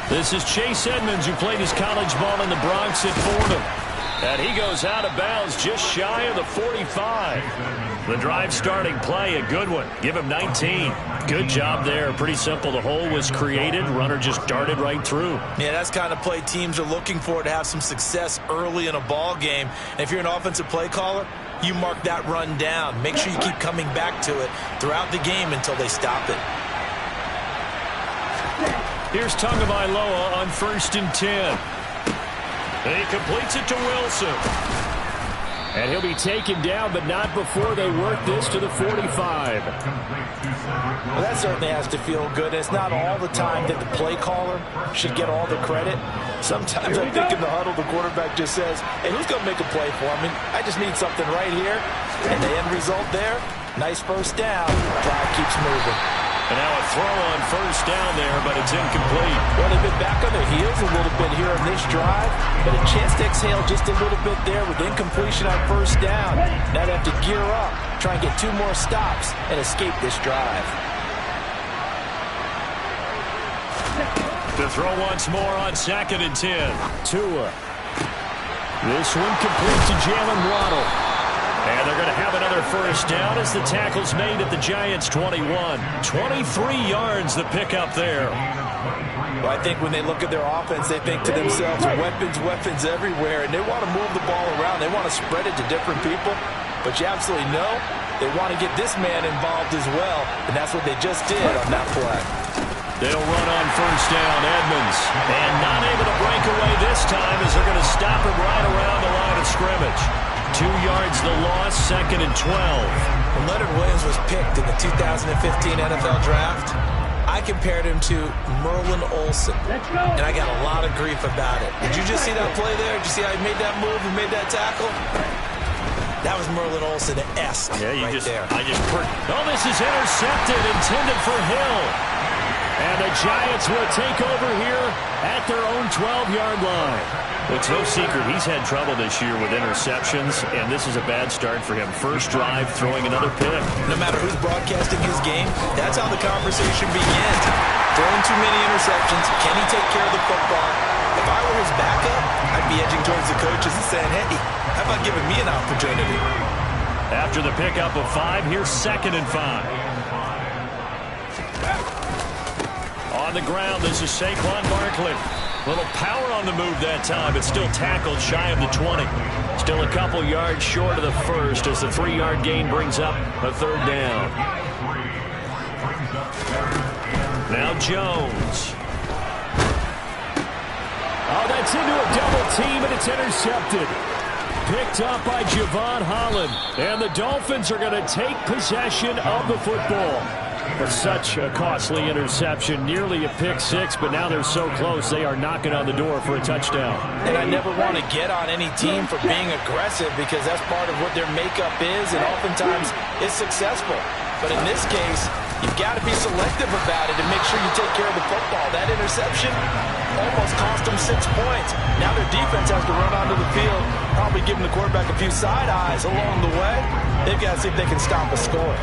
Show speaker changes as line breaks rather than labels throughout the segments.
This is Chase Edmonds, who played his college ball in the Bronx at Fordham. And he goes out of bounds just shy of the 45. The drive starting play, a good one. Give him 19. Good job there. Pretty simple. The hole was created. Runner just darted right through.
Yeah, that's the kind of play teams are looking for to have some success early in a ball game. And if you're an offensive play caller, you mark that run down. Make sure you keep coming back to it throughout the game until they stop it.
Here's Tagovailoa on 1st and 10. He completes it to Wilson. And he'll be taken down, but not before they work this to the 45.
Well, that certainly has to feel good. It's not all the time that the play caller should get all the credit. Sometimes I think in the huddle, the quarterback just says, hey, who's going to make a play for me? I just need something right here. And the end result there, nice first down. Drive keeps moving.
And now a throw on 1st down there, but it's incomplete.
Well, they've been back on their heels a little bit here on this drive, but a chance to exhale just a little bit there with incompletion on 1st down. Now they have to gear up, try and get 2 more stops, and escape this drive.
To throw once more on 2nd and 10. Tua. This one complete to Jalen Waddle. And they're going to have another 1st down as the tackle's made at the Giants' 21. 23 yards the pickup there.
Well, I think when they look at their offense, they think to themselves, weapons everywhere, and they want to move the ball around. They want to spread it to different people. But you absolutely know they want to get this man involved as well, and that's what they just did on that play.
They'll run on 1st down, Edmonds. And not able to break away this time as they're going to stop him right around the line of scrimmage. 2 yards the loss, 2nd and 12.
When Leonard Williams was picked in the 2015 NFL Draft, I compared him to Merlin Olsen, and I got a lot of grief about it. Did you just see that play there? Did you see how he made that move and made that tackle? That was Merlin Olsen-esque right there.
Oh, this is intercepted, intended for Hill. And the Giants will take over here at their own 12-yard line. It's no secret he's had trouble this year with interceptions, and this is a bad start for him. First drive, throwing another pick.
No matter who's broadcasting his game, that's how the conversation begins. Throwing too many interceptions. Can he take care of the football? If I were his backup, I'd be edging towards the coaches and saying, hey, how about giving me an opportunity?
After the pickup of 5, here's 2nd and 5. On the ground, this is Saquon Barkley. Little power on the move that time, but still tackled shy of the 20. Still a couple yards short of the 1st as the 3-yard gain brings up a 3rd down. Now Jones. Oh, that's into a double team, and it's intercepted. Picked up by Javon Holland. And the Dolphins are going to take possession of the football. Such a costly interception, nearly a pick-6, but now they're so close they are knocking on the door for a touchdown.
And I never want to get on any team for being aggressive because that's part of what their makeup is, and oftentimes it's successful. But in this case, you've got to be selective about it and make sure you take care of the football. That interception almost cost them 6 points. Now their defense has to run onto the field, probably giving the quarterback a few side eyes along the way. They've got to see if they can stop a score.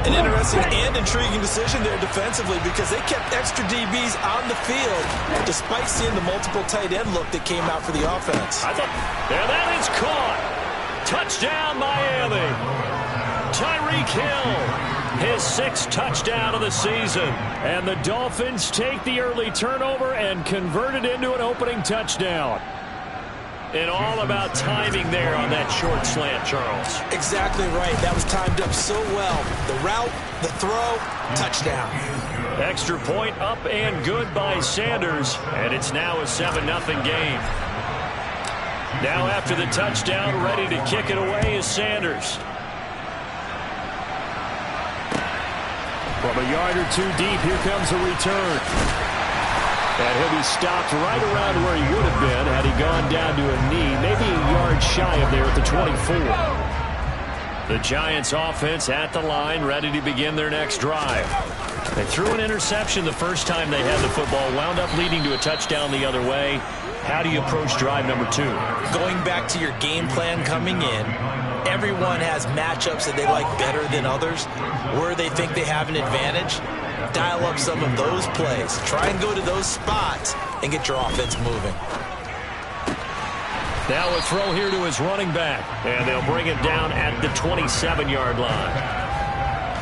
An interesting and intriguing decision there defensively because they kept extra DBs on the field despite seeing the multiple tight end look that came out for the offense.
And that is caught. Touchdown, Miami. Tyreek Hill, his 6th touchdown of the season. And the Dolphins take the early turnover and convert it into an opening touchdown. And all about timing there on that short slant, Charles.
Exactly right. That was timed up so well. The route, the throw, touchdown.
Extra point up and good by Sanders. And it's now a 7-0 game. Now after the touchdown, ready to kick it away is Sanders. From a yard or 2 deep, here comes a return. And he'll be stopped right around where he would have been had he gone down to a knee, maybe a yard shy of there at the 24. The Giants offense at the line, ready to begin their next drive. They threw an interception the first time they had the football, wound up leading to a touchdown the other way. How do you approach drive number 2?
Going back to your game plan coming in, everyone has matchups that they like better than others, where they think they have an advantage. dial up some of those plays. Try and go to those spots and get your offense moving.
Now a throw here to his running back, and they'll bring it down at the 27-yard line.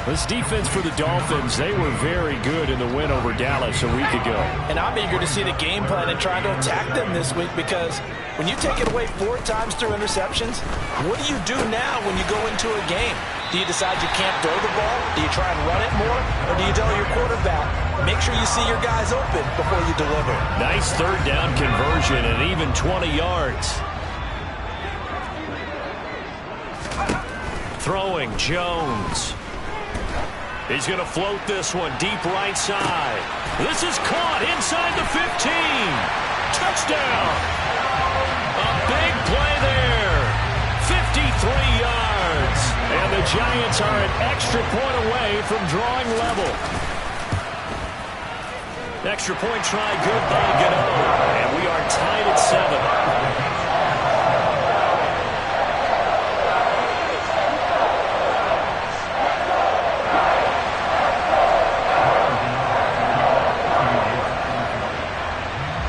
This defense for the Dolphins, they were very good in the win over Dallas a week ago.
And I'm eager to see the game plan and try to attack them this week, because when you take it away 4 times through interceptions, what do you do now when you go into a game? Do you decide you can't throw the ball? Do you try and run it more? Or do you tell your quarterback, make sure you see your guys open before you deliver?
Nice third down conversion and even 20 yards. Throwing Jones. He's going to float this one deep right side. This is caught inside the 15. Touchdown. A big play there. 53 yards. And the Giants are an extra point away from drawing level. Extra point try good by Gano. And we are tied at 7.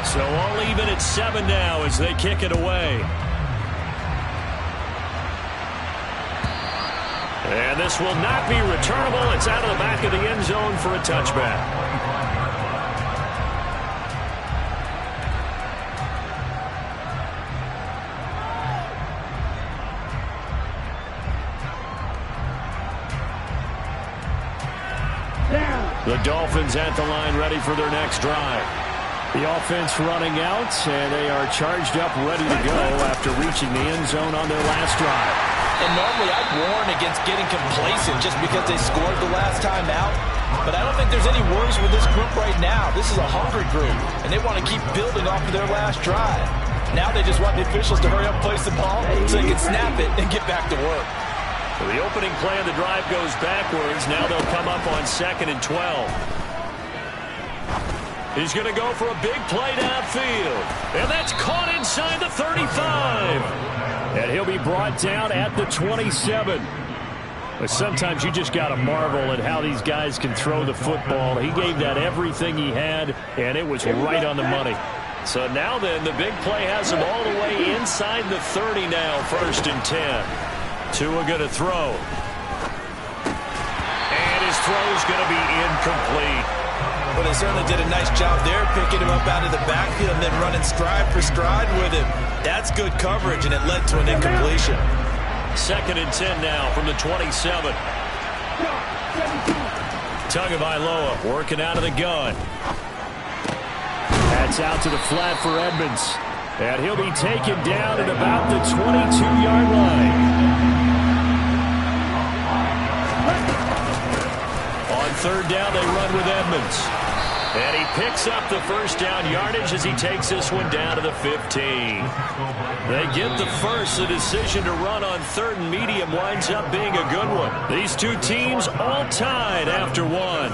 So all even at 7 now as they kick it away. And this will not be returnable. It's out of the back of the end zone for a touchback. The Dolphins at the line ready for their next drive. The offense running out, and they are charged up, ready to go after reaching the end zone on their last drive.
And normally I'd warn against getting complacent just because they scored the last time out. But I don't think there's any worries with this group right now. This is a hungry group, and they want to keep building off of their last drive. Now they just want the officials to hurry up and place the ball so they can snap it and get back to work.
So the opening play of the drive goes backwards. Now they'll come up on 2nd and 12. He's going to go for a big play downfield. And that's caught inside the 35. And he'll be brought down at the 27. But sometimes you just got to marvel at how these guys can throw the football. He gave that everything he had, and it was right on the money. So now then, the big play has him all the way inside the 30 now, 1st and 10. Tua going to throw. And his throw's going to be incomplete.
Well, they certainly did a nice job there, picking him up out of the backfield and then running stride for stride with him. That's good coverage, and it led to an incompletion.
2nd and 10 now from the 27. Tagovailoa working out of the gun. That's out to the flat for Edmonds. And he'll be taken down at about the 22-yard line. On 3rd down, they run with Edmonds. And he picks up the first down yardage as he takes this one down to the 15. They get the first. The decision to run on 3rd and medium winds up being a good one. These two teams all tied after 1.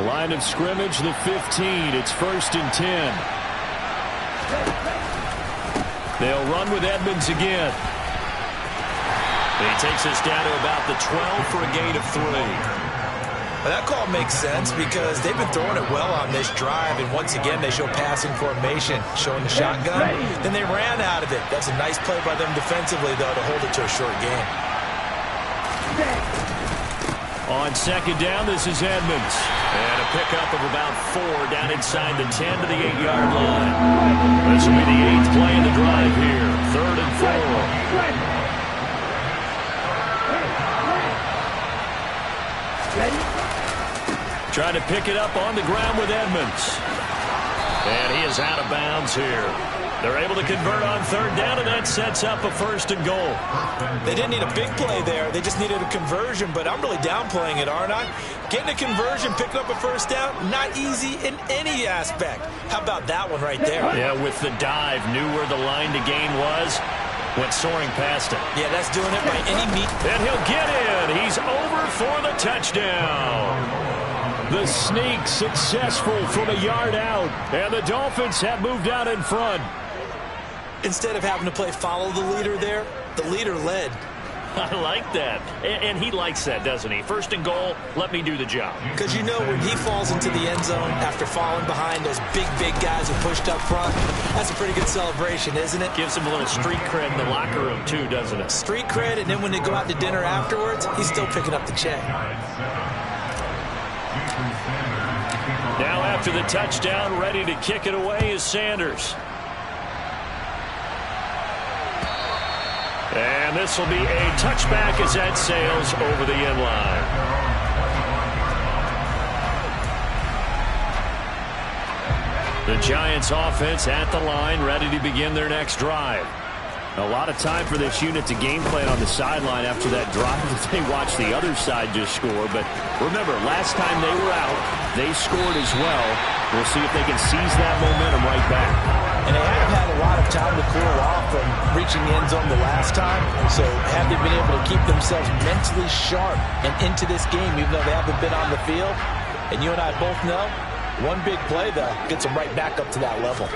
Line of scrimmage, the 15. It's 1st and 10. They'll run with Edmonds again. He takes us down to about the 12 for a gain of 3.
Well, that call makes sense because they've been throwing it well on this drive, and once again they show passing formation, showing the shotgun. Then they ran out of it. That's a nice play by them defensively, though, to hold it to a short game.
On 2nd down, this is Edmonds. And a pickup of about 4 down inside the 10 to the 8-yard line. This will be the 8th play of the drive here. 3rd and 4. Trying to pick it up on the ground with Edmonds. And he is out of bounds here. They're able to convert on 3rd down, and that sets up a 1st and goal.
They didn't need a big play there. They just needed a conversion, but I'm really downplaying it, aren't I? Getting a conversion, picking up a 1st down, not easy in any aspect. How about that one right there?
Yeah, with the dive, knew where the line to gain was, went soaring past him.
Yeah, that's doing it by any means.
And he'll get in. He's over for the touchdown. The sneak successful from a yard out. And the Dolphins have moved out in front.
Instead of having to play follow the leader there, the leader led.
I like that. And he likes that, doesn't he? First and goal, let me do the job.
Because you know when he falls into the end zone after falling behind those big guys who pushed up front, that's a pretty good celebration, isn't it?
Gives him a little street cred in the locker room, too, doesn't it?
Street cred, and then when they go out to dinner afterwards, he's still picking up the check.
Now after the touchdown, ready to kick it away is Sanders. And this will be a touchback as that sails over the end line. The Giants offense at the line, ready to begin their next drive. A lot of time for this unit to game plan on the sideline after that drive that they watched the other side just score. But remember, last time they were out, they scored as well. We'll see if they can seize that momentum right back.
And they have had a lot of time to cool off from reaching the end zone the last time. So have they been able to keep themselves mentally sharp and into this game, even though they haven't been on the field? And you and I both know, one big play, though, gets them right back up to that level.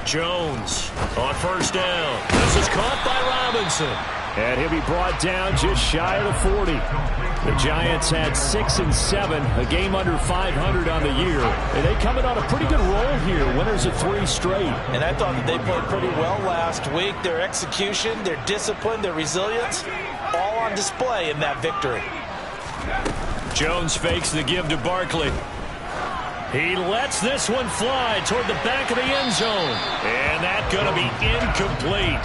Jones on first down. This is caught by Robinson. And he'll be brought down just shy of the 40. The Giants had 6 and 7, a game under 500 on the year. And they come in on a pretty good roll here, winners of 3 straight.
And I thought that they played pretty well last week. Their execution, their discipline, their resilience, all on display in that victory.
Jones fakes the give to Barkley. He lets this one fly toward the back of the end zone. And that's going to be incomplete.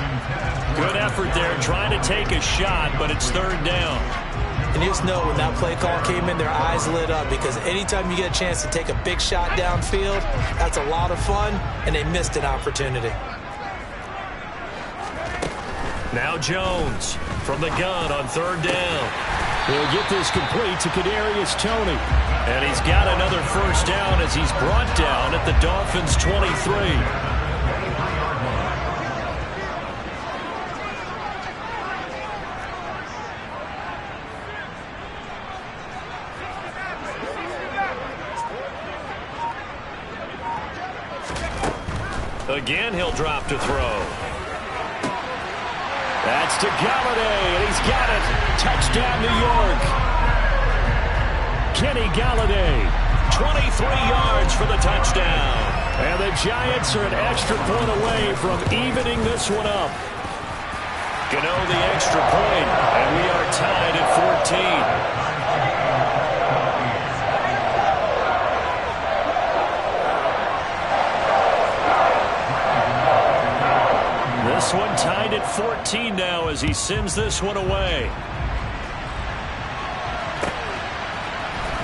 Good effort there, trying to take a shot, but it's third down.
And you just know when that play call came in, their eyes lit up, because anytime you get a chance to take a big shot downfield, that's a lot of fun, and they missed an opportunity.
Now Jones from the gun on third down. He'll get this complete to Kadarius Toney. And he's got another first down as he's brought down at the Dolphins' 23. Again, he'll drop to throw. That's to Galladay, and he's got it. Touchdown, New York. Kenny Galladay, 23 yards for the touchdown. And the Giants are an extra point away from evening this one up. Gano the extra point, and we are tied at 14. This one tied at 14 now as he sends this one away.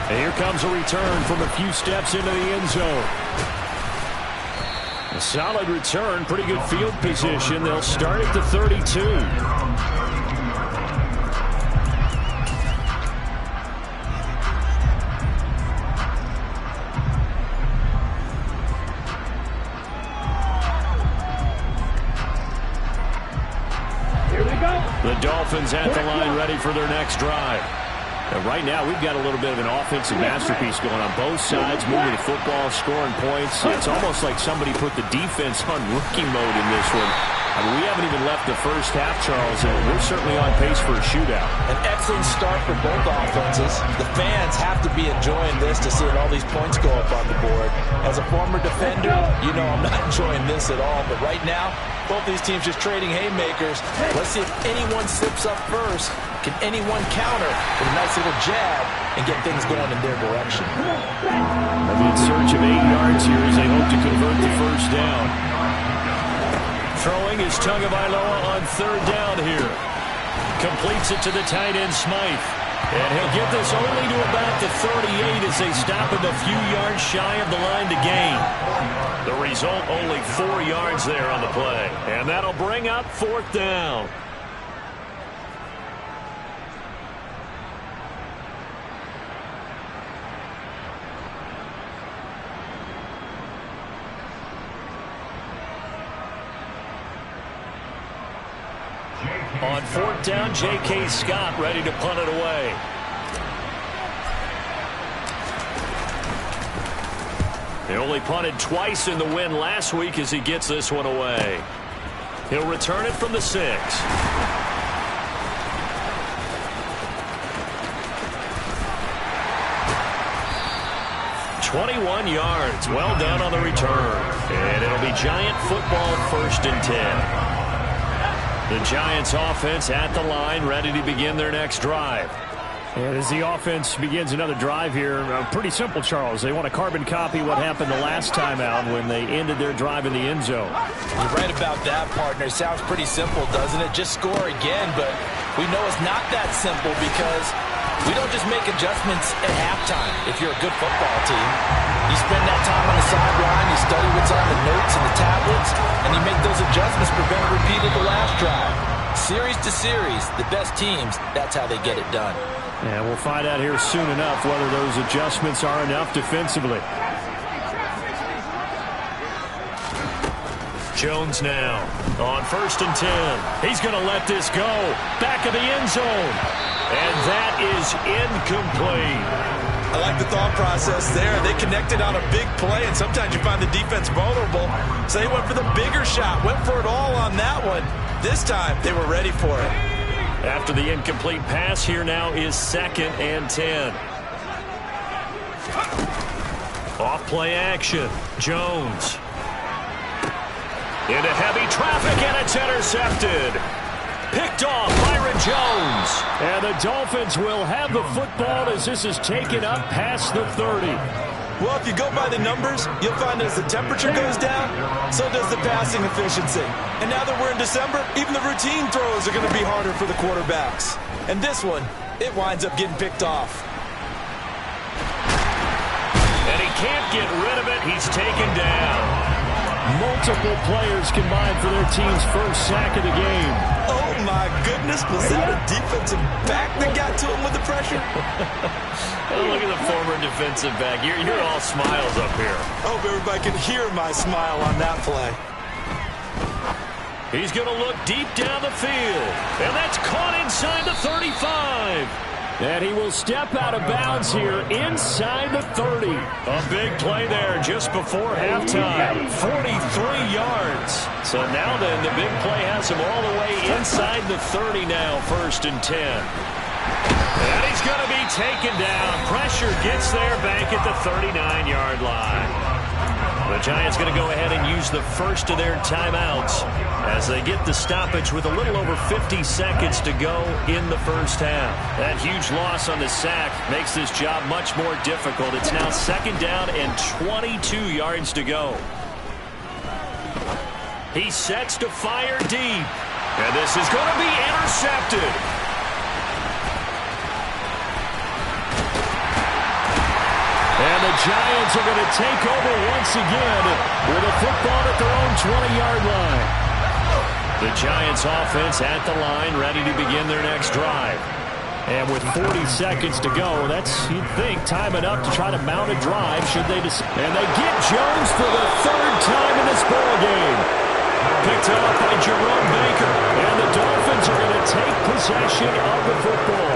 And here comes a return from a few steps into the end zone. A solid return, pretty good field position. They'll start at the 32. The Dolphins at the line ready for their next drive. And right now we've got a little bit of an offensive masterpiece going on both sides, moving the football, scoring points. It's almost like somebody put the defense on rookie mode in this one. I mean, we haven't even left the first half, Charles, and we're certainly on pace for a shootout.
An excellent start for both offenses. The fans have to be enjoying this to see all these points go up on the board. As a former defender, you know I'm not enjoying this at all. But right now, both these teams just trading haymakers. Let's see if anyone slips up first. Can anyone counter with a nice little jab and get things going in their direction?
They'll be in search of 8 yards here as they hope to convert the first down. Throwing is Tagovailoa on third down here. Completes it to the tight end Smythe. And he'll get this only to about the 38 as they stop him a few yards shy of the line to gain. The result, only 4 yards there on the play. And that'll bring up fourth down. On fourth down, J.K. Scott ready to punt it away. He only punted twice in the win last week as he gets this one away. He'll return it from the 6. 21 yards. Well done on the return. And it'll be Giant football, 1st and 10. The Giants offense at the line, ready to begin their next drive.
And as the offense begins another drive here, pretty simple, Charles. They want to carbon copy what happened the last time out when they ended their drive in the end zone.
You're right about that, partner. Sounds pretty simple, doesn't it? Just score again, but we know it's not that simple because we don't just make adjustments at halftime if you're a good football team. You spend that time on the sideline, you study what's on the notes and the tablets, and you make those adjustments to prevent a repeat of the last drive. Series to series, the best teams, that's how they get it done.
And we'll find out here soon enough whether those adjustments are enough defensively.
Jones now on 1st and 10. He's going to let this go. Back of the end zone. And that is incomplete.
I like the thought process there. They connected on a big play, and sometimes you find the defense vulnerable. So they went for the bigger shot, went for it all on that one. This time, they were ready for it.
After the incomplete pass, here now is 2nd and 10. Off play action. Jones. Into heavy traffic, and it's intercepted. Picked off Byron Jones.
And the Dolphins will have the football as this is taken up past the 30.
Well, if you go by the numbers, you'll find as the temperature goes down, so does the passing efficiency. And now that we're in December, even the routine throws are going to be harder for the quarterbacks. And this one, it winds up getting picked off.
And he can't get rid of it. He's taken down.
Multiple players combined for their team's first sack of the game.
Oh, my goodness. Was that a defensive back that got to him with the pressure?
Oh, look at the former defensive back. You're all smiles up here.
I hope everybody can hear my smile on that play.
He's going to look deep down the field. And that's caught inside the 35.
And he will step out of bounds here inside the 30.
A big play there just before halftime. 43 yards. So now then, the big play has him all the way inside the 30 now, 1st and 10. And he's going to be taken down. Pressure gets there back at the 39-yard line. The Giants going to go ahead and use the first of their timeouts as they get the stoppage with a little over 50 seconds to go in the first half. That huge loss on the sack makes this job much more difficult. It's now 2nd down and 22 yards to go. He sets to fire deep. And this is going to be intercepted.
And the Giants are going to take over once again with a football at their own 20-yard line.
The Giants offense at the line, ready to begin their next drive.
And with 40 seconds to go, that's, you'd think, time enough to try to mount a drive should they decide. And they get Jones for the 3rd time in this ball game. Picked up by Jerome Baker. And the Dolphins are going to take possession of the football.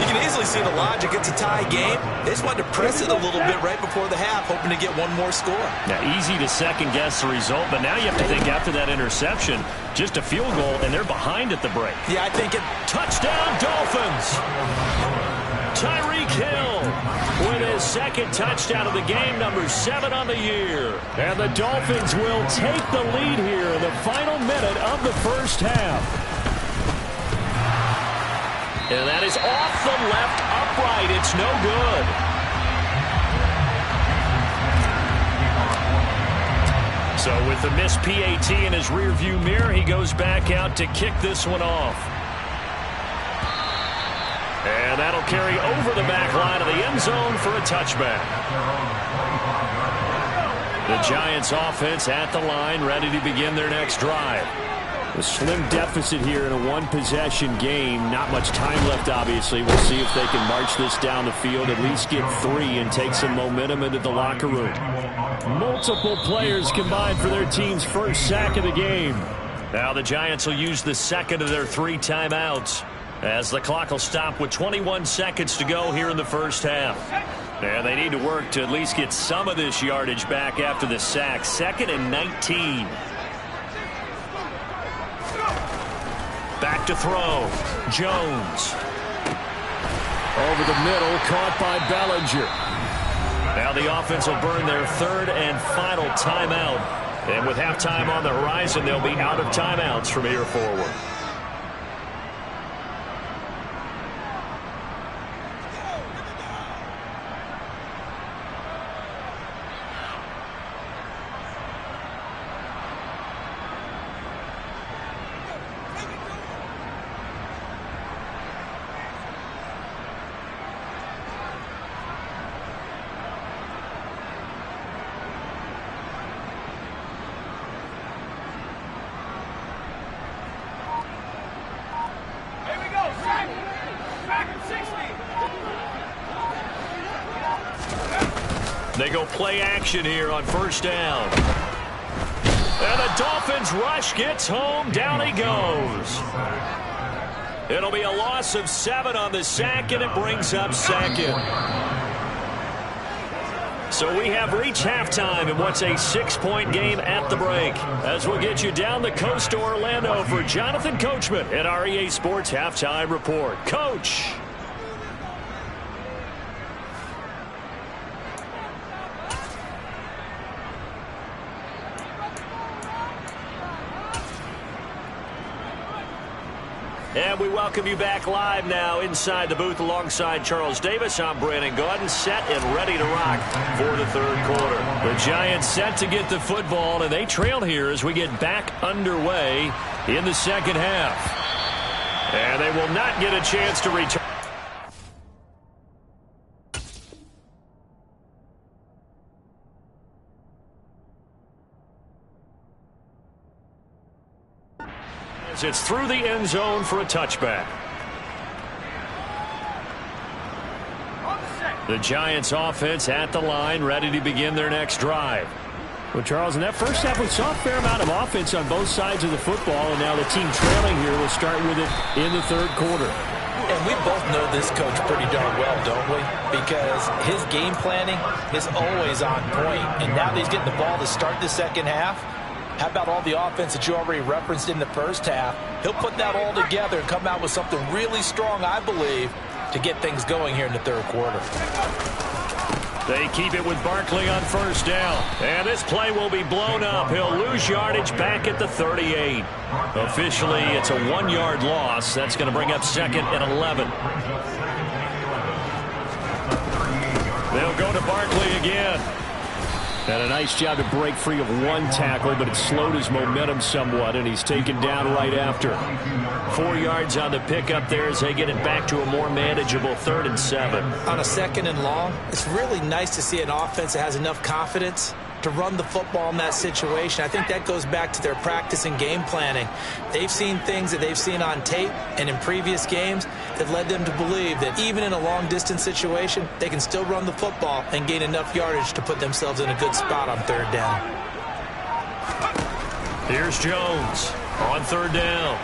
You can easily see the logic. It's a tie game. They just wanted to press it a little bit right before the half, hoping to get one more score.
Now, easy to second-guess the result, but now you have to think after that interception, just a field goal, and they're behind at the break.
Yeah, I think it...
Touchdown, Dolphins! Tyreek Hill with his 2nd touchdown of the game, number 7 on the year.
And the Dolphins will take the lead here in the final minute of the first half.
And that is off the left upright. It's no good. So with the missed PAT in his rearview mirror, he goes back out to kick this one off. And that'll carry over the back line of the end zone for a touchback. The Giants offense at the line, ready to begin their next drive.
A slim deficit here in a one-possession game. Not much time left, obviously. We'll see if they can march this down the field, at least get 3, and take some momentum into the locker room. Multiple players combined for their team's first sack of the game. Now the Giants will use the second of their 3 timeouts as the clock will stop with 21 seconds to go here in the first half. And they need to work to at least get some of this yardage back after the sack. 2nd and 19. Back to throw. Jones. Over the middle, caught by Bellinger. Now the offense will burn their 3rd and final timeout. And with halftime on the horizon, they'll be out of timeouts from here forward. They go play action here on first down. And the Dolphins rush gets home. Down he goes. It'll be a loss of 7 on the sack, and it brings up 2nd. So we have reached halftime in what's a 6-point game at the break. As we'll get you down the coast to Orlando for Jonathan Coachman at our EA Sports Halftime Report. Coach. And we welcome you back live now inside the booth alongside Charles Davis. I'm Brandon Gaudin, set and ready to rock for the 3rd quarter. The Giants set to get the football, and they trail here as we get back underway in the 2nd half. And they will not get a chance to return. It's through the end zone for a touchback. The Giants offense at the line, ready to begin their next drive. Well, Charles, in that first half, we saw a fair amount of offense on both sides of the football, and now the team trailing here will start with it in the 3rd quarter.
And we both know this coach pretty darn well, don't we? Because his game planning is always on point, and now that he's getting the ball to start the 2nd half, how about all the offense that you already referenced in the first half? He'll put that all together and come out with something really strong, I believe, to get things going here in the 3rd quarter.
They keep it with Barkley on first down. And this play will be blown up. He'll lose yardage back at the 38. Officially, it's a 1-yard loss. That's going to bring up 2nd and 11. They'll go to Barkley again. And a nice job to break free of 1 tackle, but it slowed his momentum somewhat, and he's taken down right after. 4 yards on the pickup there as they get it back to a more manageable 3rd and 7.
On a 2nd and long, it's really nice to see an offense that has enough confidence to run the football in that situation. I think that goes back to their practice and game planning. They've seen things that they've seen on tape and in previous games that led them to believe that even in a long-distance situation, they can still run the football and gain enough yardage to put themselves in a good spot on 3rd down.
Here's Jones on 3rd down.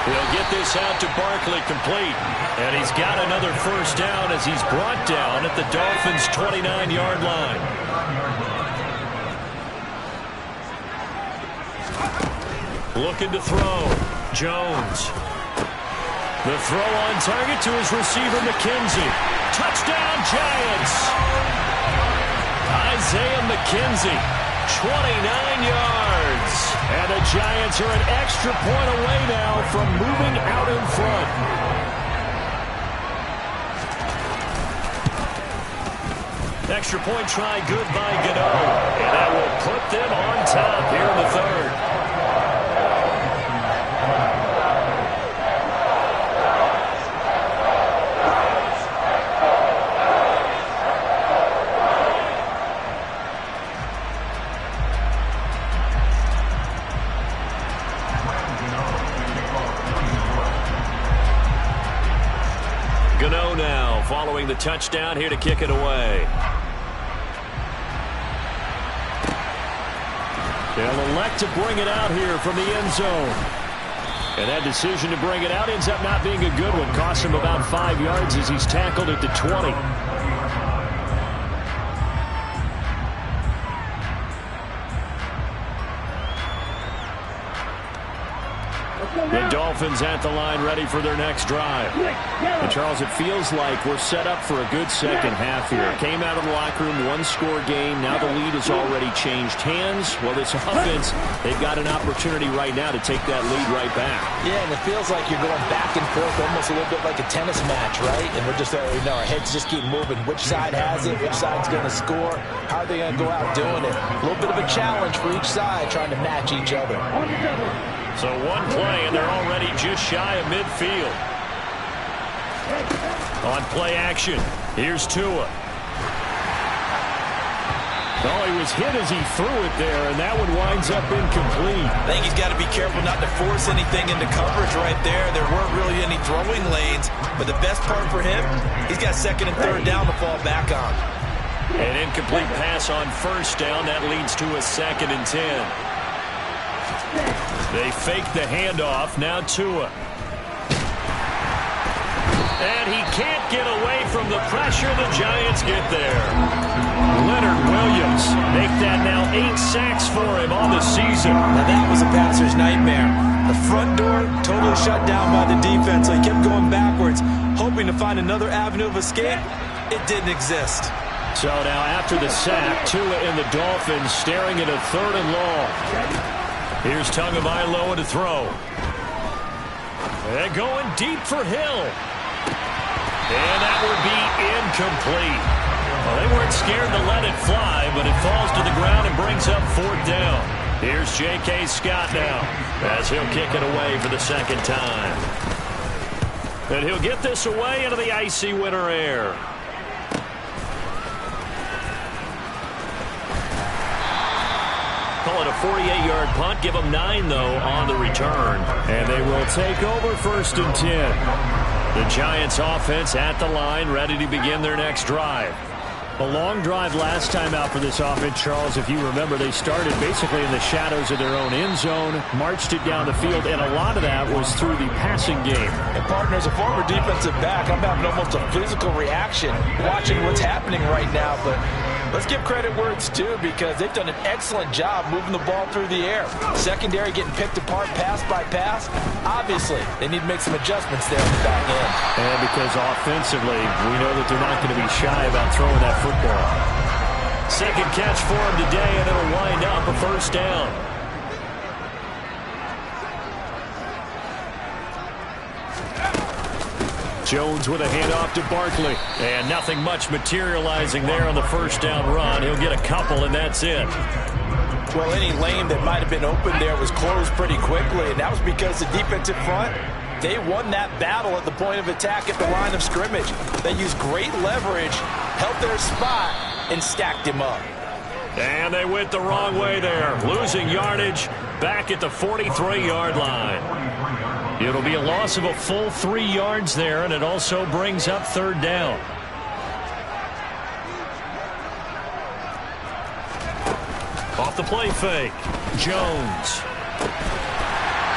He'll get this out to Barkley complete. And he's got another first down as he's brought down at the Dolphins' 29-yard line. Looking to throw. Jones. The throw on target to his receiver, McKenzie. Touchdown, Giants! Isaiah McKenzie, 29 yards. And the Giants are an extra point away now from moving out in front. Extra point try good by Gano. And that will put them on top here in the 3rd. Gano now following the touchdown here to kick it away. 2nd and 10 They'll elect to bring it out here from the end zone. And that decision to bring it out ends up not being a good one. Costs him about 5 yards as he's tackled at the 20. The Dolphins at the line, ready for their next drive. And Charles, it feels like we're set up for a good second half here. Came out of the locker room, one-score game. Now the lead has already changed hands. Well, this offense, they've got an opportunity right now to take that lead right back.
Yeah, and it feels like you're going back and forth, almost a little bit like a tennis match, right? And we're just, our heads just keep moving. Which side has it? Which side's going to score? How are they going to go out doing it? A little bit of a challenge for each side, trying to match each other.
So one play, and they're already just shy of midfield. On play action, here's Tua. Oh, he was hit as he threw it there, and that one winds up incomplete.
I think he's got to be careful not to force anything into coverage right there. There weren't really any throwing lanes, but the best part for him, he's got second and third down to fall back on.
An incomplete pass on first down. That leads to a 2nd and 10. They fake the handoff. Now Tua. And he can't get away from the pressure. The Giants get there. Leonard Williams make that now 8 sacks for him on the season.
Now that was a passer's nightmare. The front door totally shut down by the defense. So he kept going backwards, hoping to find another avenue of escape. It didn't exist.
So now after the sack, Tua and the Dolphins staring at a 3rd and long. Here's Tagovailoa to throw. And going deep for Hill. And that would be incomplete. Well, they weren't scared to let it fly, but it falls to the ground and brings up 4th down. Here's J.K. Scott now as he'll kick it away for the 2nd time. And he'll get this away into the icy winter air. Call it a 48-yard punt. Give them 9, though, on the return. And they will take over 1st and 10. The Giants offense at the line, ready to begin their next drive. A long drive last time out for this offense, Charles. If you remember, they started basically in the shadows of their own end zone, marched it down the field, and a lot of that was through the passing game.
And, partner, as a former defensive back, I'm having almost a physical reaction watching what's happening right now. But let's give credit where it's due, because they've done an excellent job moving the ball through the air. Secondary getting picked apart pass by pass. Obviously, they need to make some adjustments there in the back end.
And because offensively, we know that they're not going to be shy about throwing that football. 2nd catch for him today, and it'll wind up a 1st down. Jones with a handoff to Barkley. And nothing much materializing there on the 1st down run. He'll get a couple, and that's it.
Well, any lane that might have been open there was closed pretty quickly, and that was because the defensive front, they won that battle at the point of attack at the line of scrimmage. They used great leverage, held their spot, and stacked him up.
And they went the wrong way there, losing yardage back at the 43-yard line. It'll be a loss of a full 3 yards there, and it also brings up 3rd down. Off the play fake, Jones.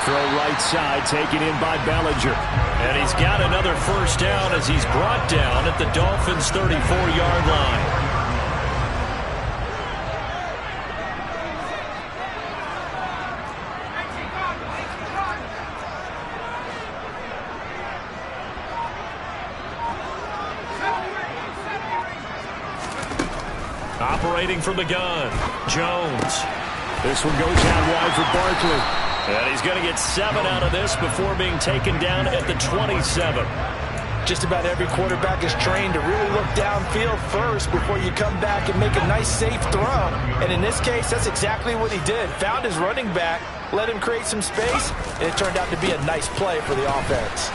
Throw right side, taken in by Bellinger. And he's got another 1st down as he's brought down at the Dolphins' 34-yard line. Operating from the gun, Jones. This one goes out wide for Barkley. And he's going to get 7 out of this before being taken down at the 27.
Just about every quarterback is trained to really look downfield first before you come back and make a nice, safe throw. And in this case, that's exactly what he did. Found his running back, let him create some space, and it turned out to be a nice play for the offense.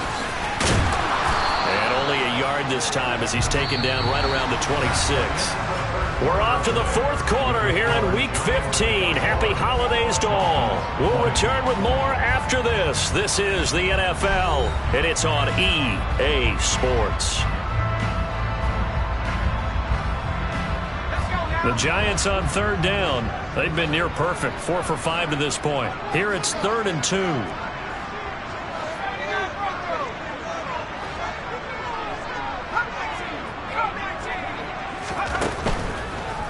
And only a yard this time as he's taken down right around the 26. We're off to the 4th quarter here in Week 15. Happy holidays to all. We'll return with more after this. This is the NFL, and it's on EA Sports.
Let's go, guys.
The Giants on third down. They've been near perfect, 4 for 5 to this point. Here it's 3rd and 2.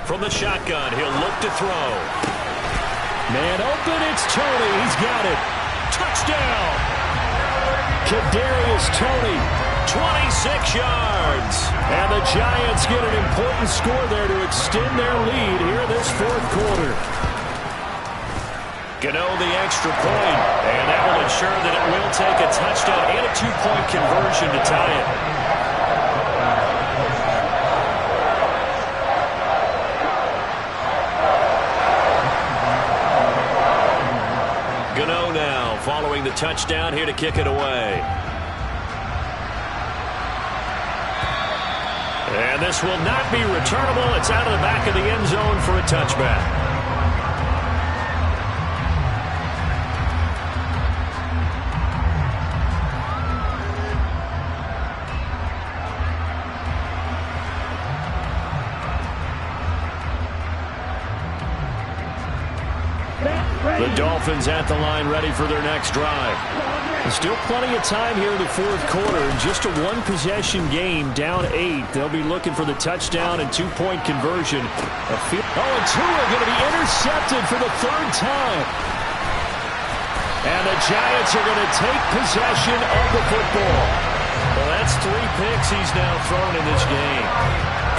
From the shotgun, he'll look to throw. Man open, it's Toney. He's got it. Touchdown. Kadarius Toney, 26 yards. And the Giants get an important score there to extend their lead here this fourth quarter. Gano the extra point, and that will ensure that it will take a touchdown and a 2-point conversion to tie it. Gano now following the touchdown here to kick it away. And this will not be returnable. It's out of the back of the end zone for a touchback. The Dolphins at the line ready for their next drive. There's still plenty of time here in the fourth quarter. In just a one-possession game, down 8. They'll be looking for the touchdown and 2-point conversion. And Tua going to be intercepted for the 3rd time. And the Giants are going to take possession of the football. Well, that's 3 picks he's now thrown in this game.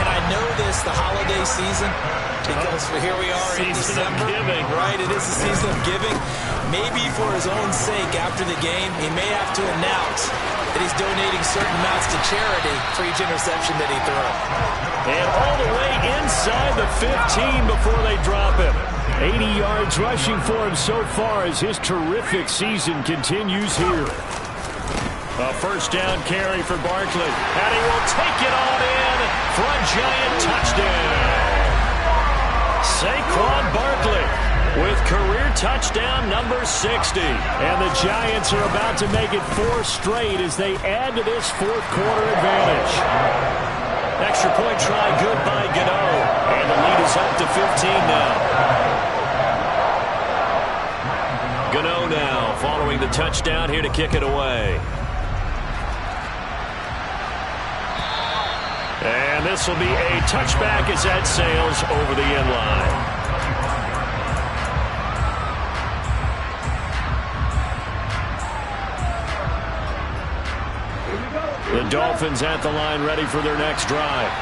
And I know this, the holiday season, because here we are in December.
Giving.
Right, it is the season of giving. Maybe for his own sake after the game, he may have to announce that he's donating certain amounts to charity for each interception that he throws.
And all the way inside the 15 before they drop him. 80 yards rushing for him so far as his terrific season continues here. A first down carry for Barkley. And he will take it on in for a Giant touchdown. Saquon Barkley with career touchdown number 60. And the Giants are about to make it 4 straight as they add to this fourth quarter advantage. Extra point try good by Gano. And the lead is up to 15 now. Gano now following the touchdown here to kick it away. And this will be a touchback as that sails over the end line. The Dolphins at the line ready for their next drive.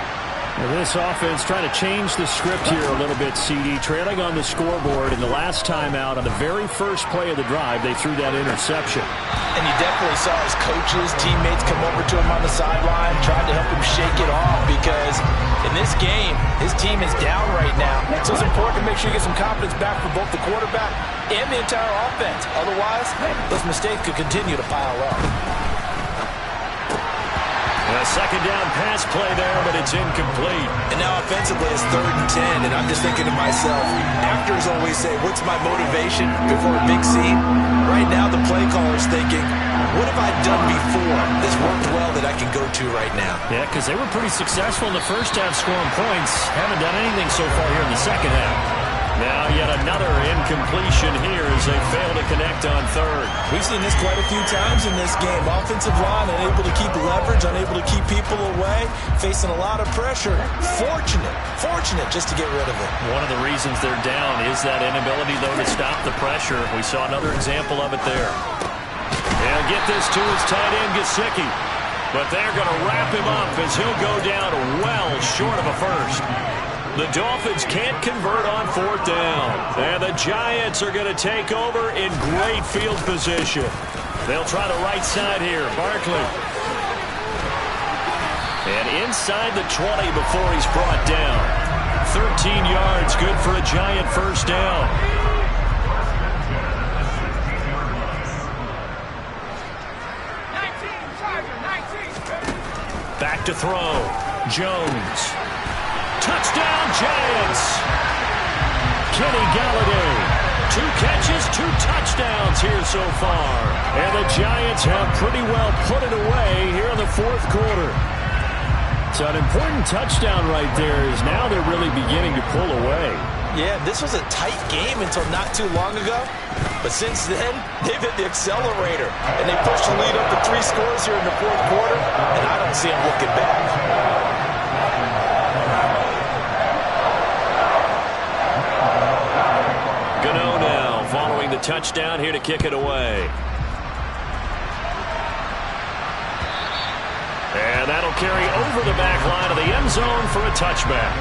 Now this offense trying to change the script here a little bit, CD. Trailing on the scoreboard, and the last time out on the very first play of the drive, they threw that interception.
And you definitely saw his coaches, teammates come over to him on the sideline, tried to help him shake it off because in this game, his team is down right now. So it's important to make sure you get some confidence back for both the quarterback and the entire offense. Otherwise, those mistakes could continue to pile up.
A second down pass play there, but it's incomplete.
And now offensively it's 3rd and 10, and I'm just thinking to myself, actors always say, what's my motivation before a big scene? Right now the play caller's thinking, what have I done before that's worked well that I can go to right now?
Yeah, because they were pretty successful in the first half scoring points. Haven't done anything so far here in the second half. Now yet another incompletion here as they fail to connect on 3rd.
We've seen this quite a few times in this game. Offensive line unable to keep leverage, unable to keep people away, facing a lot of pressure. Fortunate just to get rid of it.
One of the reasons they're down is that inability, though, to stop the pressure. We saw another example of it there. They'll get this to his tight end, Gesicki. But they're going to wrap him up as he'll go down well short of a first. The Dolphins can't convert on 4th down. And the Giants are going to take over in great field position. They'll try the right side here. Barkley. And inside the 20 before he's brought down. 13 yards, good for a Giant first down. Back to throw. Jones. Touchdown, Giants! Kenny Galladay. 2 catches, 2 touchdowns here so far. And the Giants have pretty well put it away here in the fourth quarter. So an important touchdown right there is now they're really beginning to pull away.
Yeah, this was a tight game until not too long ago. But since then, they've hit the accelerator. And they pushed the lead up to 3 scores here in the fourth quarter. And I don't see them looking back.
Gano now following the touchdown here to kick it away. And that'll carry over the back line of the end zone for a touchback.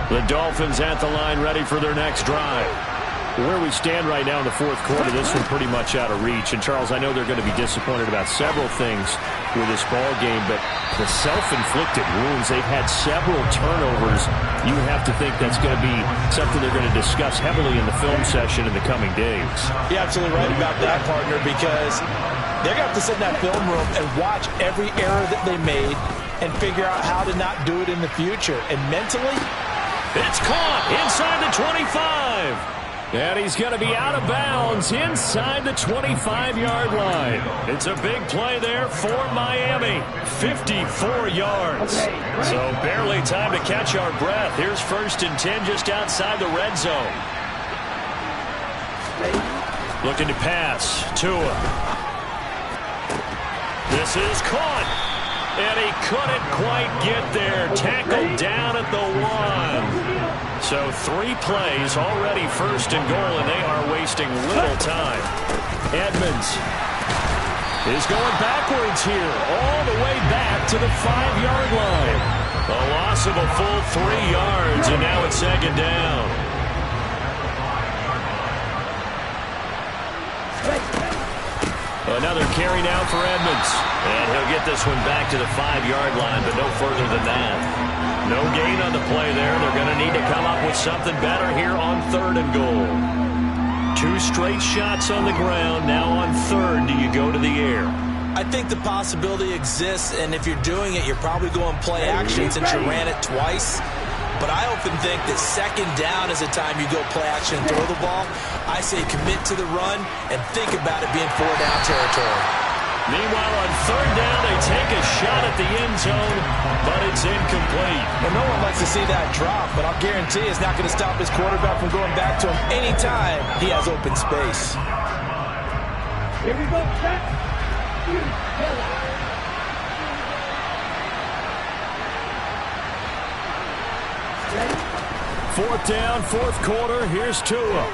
The Dolphins at the line ready for their next drive. Where we stand right now in the fourth quarter, this one pretty much out of reach. And, Charles, I know they're going to be disappointed about several things with this ball game, but the self-inflicted wounds, they've had several turnovers. You would have to think that's going to be something they're going to discuss heavily in the film session in the coming days.
You're absolutely right about that, partner, because they're going to have to sit in that film room and watch every error that they made and figure out how to not do it in the future. And mentally,
it's caught inside the 25. And he's going to be out of bounds inside the 25-yard line. It's a big play there for Miami. 54 yards. So barely time to catch our breath. Here's 1st and 10 just outside the red zone. Looking to pass. Tua. This is caught. And he couldn't quite get there. Tackled down at the 1. So 3 plays, already 1st and goal, and they are wasting little time. Edmonds is going backwards here, all the way back to the 5-yard line. A loss of a full 3 yards, and now it's 2nd down. Another carry now for Edmonds. And he'll get this one back to the 5-yard line, but no further than that. No gain on the play there. They're going to need to come up with something better here on 3rd and goal. 2 straight shots on the ground. Now on 3rd, do you go to the air?
I think the possibility exists, and if you're doing it, you're probably going play action since you ran it twice. But I often think that 2nd down is the time you go play action and throw the ball. I say commit to the run and think about it being 4-down territory.
Meanwhile, on 3rd down, they take a shot at the end zone, but it's incomplete.
Well, no one likes to see that drop, but I'll guarantee it's not going to stop his quarterback from going back to him anytime he has open space.
Here we go, set.
4th down, 4th quarter. Here's Tua.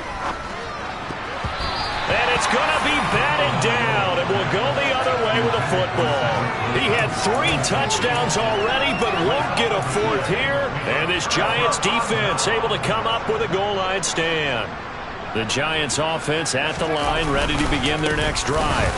And it's going to be batted down, and will go the other way with a football. He had 3 touchdowns already, but won't get a 4th here. And this Giants defense able to come up with a goal line stand. The Giants offense at the line, ready to begin their next drive.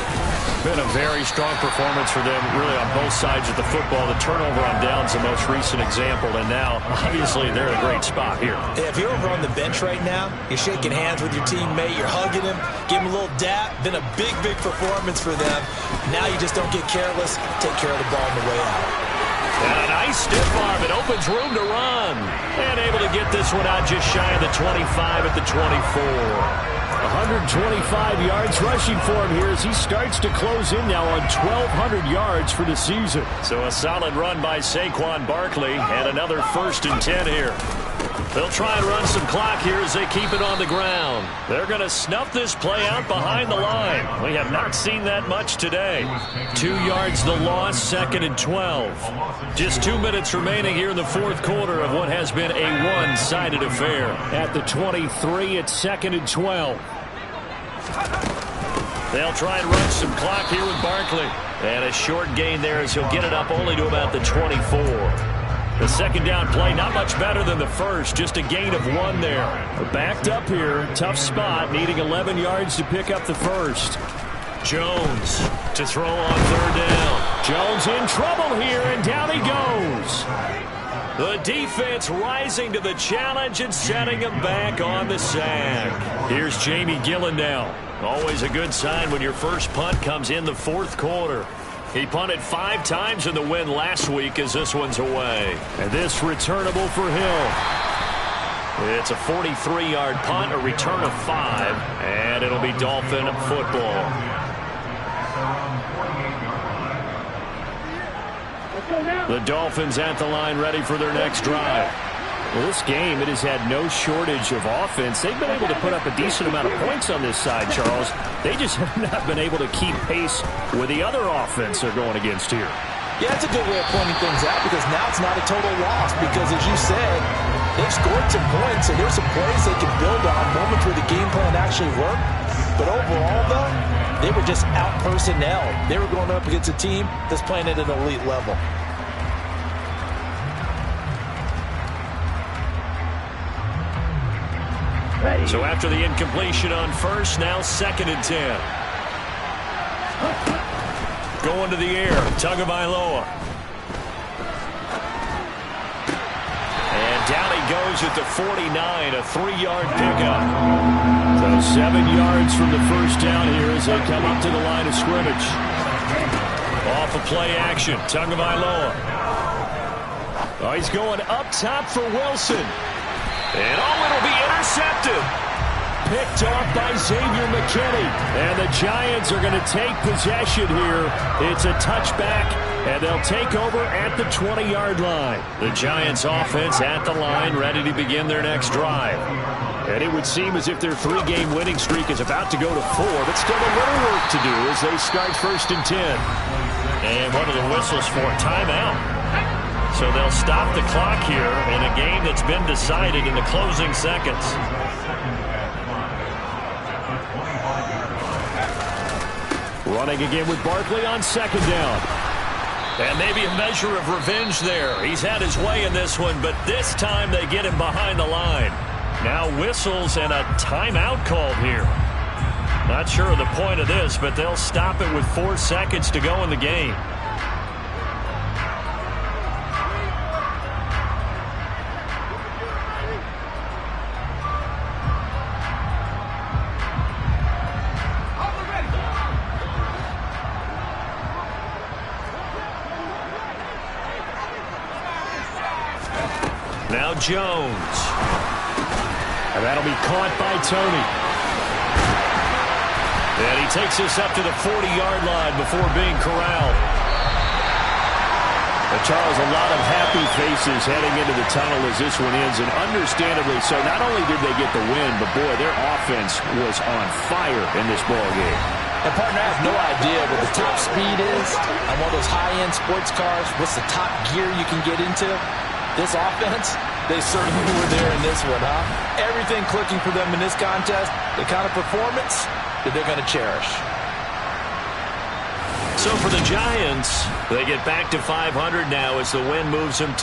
Been a very strong performance for them, really, on both sides of the football. The turnover on downs the most recent example, and now, obviously, they're in a great spot here.
Yeah, if you're over on the bench right now, you're shaking hands with your teammate, you're hugging him, give him a little dap. Been a big, big performance for them. Now you just don't get careless. Take care of the ball on the way out.
And a nice stiff arm. It opens room to run. And able to get this one out just shy of the 25 at the 24. 125 yards rushing for him here as he starts to close in now on 1,200 yards for the season. So a solid run by Saquon Barkley, and another 1st and 10 here. They'll try and run some clock here as they keep it on the ground. They're going to snuff this play out behind the line. We have not seen that much today. 2 yards the loss, 2nd and 12. Just 2 minutes remaining here in the fourth quarter of what has been a one-sided affair. At the 23, it's 2nd and 12. They'll try and run some clock here with Barkley. And a short gain there as he'll get it up only to about the 24. The 2nd down play, not much better than the first, just a gain of 1 there. Backed up here, tough spot, needing 11 yards to pick up the first. Jones to throw on 3rd down. Jones in trouble here, and down he goes. The defense rising to the challenge and setting him back on the sack. Here's Jamie Gillen now. Always a good sign when your first punt comes in the fourth quarter. He punted 5 times in the win last week as this one's away.
And this returnable for Hill.
It's a 43-yard punt, a return of 5, and it'll be Dolphin football.
The Dolphins at the line ready for their next drive. Well, this game, it has had no shortage of offense. They've been able to put up a decent amount of points on this side, Charles. They just have not been able to keep pace with the other offense they're going against here.
Yeah, that's a good way of pointing things out because now it's not a total loss because, as you said, they've scored some points, and there's some plays they can build on, moments where the game plan actually worked. But overall, though, they were just out-personnel. They were going up against a team that's playing at an elite level.
So after the incompletion on first, now 2nd and 10. Going to the air, Tagovailoa. And down he goes at the 49, a 3-yard pickup. So 7 yards from the first down here as they come up to the line of scrimmage. Off of play action, Tagovailoa.
Oh, he's going up top for Wilson.
And it'll be intercepted.
Picked off by Xavier McKinney. And the Giants are going to take possession here. It's a touchback, and they'll take over at the 20-yard line.
The Giants offense at the line, ready to begin their next drive.
And it would seem as if their 3-game winning streak is about to go to 4, but still a little work to do as they start 1st and 10.
And one of the whistles for a timeout. So they'll stop the clock here in a game that's been decided in the closing seconds.
Running again with Barkley on 2nd down.
And maybe a measure of revenge there. He's had his way in this one, but this time they get him behind the line. Now whistles and a timeout called here. Not sure of the point of this, but they'll stop it with 4 seconds to go in the game. Now Jones.
And that'll be caught by Tony.
And he takes us up to the 40-yard line before being corralled.
Charles, a lot of happy faces heading into the tunnel as this one ends, and understandably so. Not only did they get the win, but boy, their offense was on fire in this ball game.
And, partner, I have no idea what the top speed is on one of those high-end sports cars. What's the top gear you can get into? This offense, they certainly were there in this one, huh? Everything clicking for them in this contest, the kind of performance that they're going to cherish.
So for the Giants, they get back to 500 now as the win moves them to